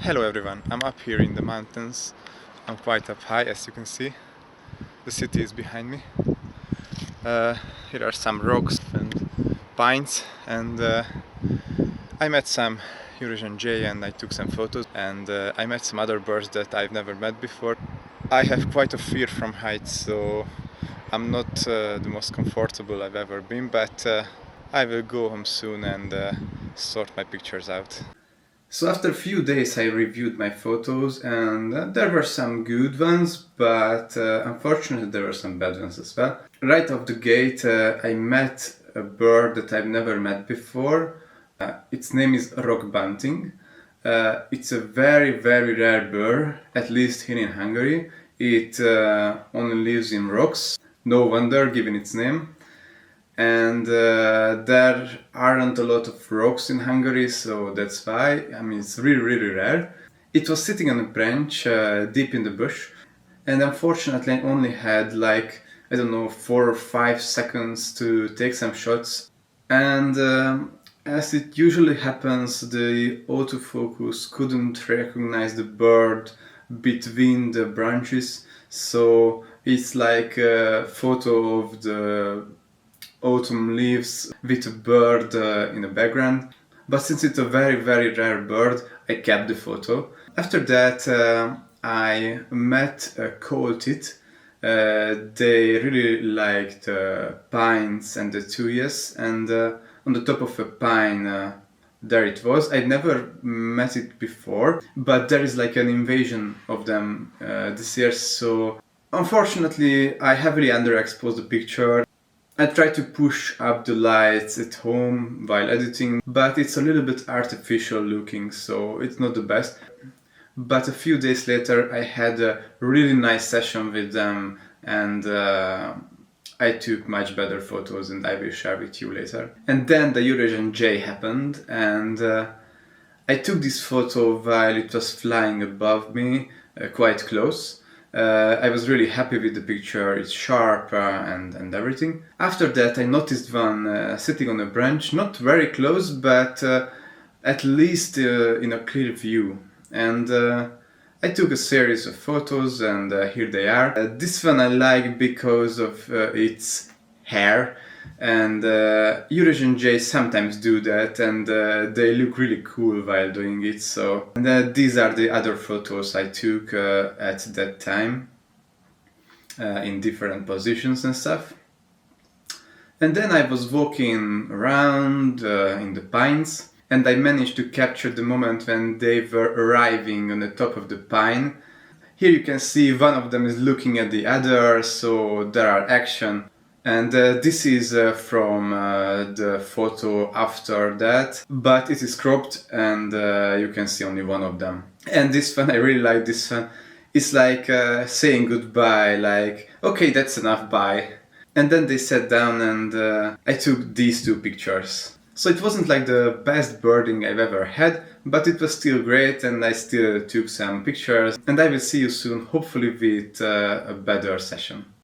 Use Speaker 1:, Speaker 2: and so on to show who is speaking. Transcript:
Speaker 1: Hello everyone, I'm up here in the mountains. I'm quite up high, as you can see. The city is behind me. Here are some rocks and pines, and I met some Eurasian jay and I took some photos, and I met some other birds that I've never met before. I have quite a fear from heights, so I'm not the most comfortable I've ever been, but I will go home soon and sort my pictures out. So after a few days I reviewed my photos, and there were some good ones, but unfortunately there were some bad ones as well. Right off the gate I met a bird that I've never met before. Its name is rock bunting. It's a very rare bird, at least here in Hungary. It only lives in rocks, no wonder given its name. And there aren't a lot of rocks in Hungary, so that's why. I mean, it's really rare. It was sitting on a branch deep in the bush, and unfortunately I only had like, I don't know, 4 or 5 seconds to take some shots. And as it usually happens, the autofocus couldn't recognize the bird between the branches, so it's like a photo of the autumn leaves with a bird in the background. But since it's a very rare bird, I kept the photo. After that I met a coaltit. They really liked pines and the tuyas, and on the top of a pine there it was. I'd never met it before, but there is like an invasion of them this year, so unfortunately I heavily underexposed the picture. I tried to push up the lights at home while editing, but it's a little bit artificial looking, so it's not the best. But a few days later I had a really nice session with them, and I took much better photos, and I will share with you later. And then the Eurasian jay happened, and I took this photo while it was flying above me, quite close. I was really happy with the picture, it's sharp and everything. After that I noticed one sitting on a branch, not very close, but at least in a clear view. And I took a series of photos, and here they are. This one I like because of its hair, and Eurasian jays sometimes do that, and they look really cool while doing it. So, and these are the other photos I took at that time in different positions and stuff. And then I was walking around in the pines, and I managed to capture the moment when they were arriving on the top of the pine. Here you can see one of them is looking at the other, so there are action. And this is from the photo after that, but it is cropped, and you can see only one of them. And this one, I really like this one. It's like saying goodbye, like, okay, that's enough, bye. And then they sat down, and I took these 2 pictures. So it wasn't like the best birding I've ever had, but it was still great, and I still took some pictures. And I will see you soon, hopefully with a better session.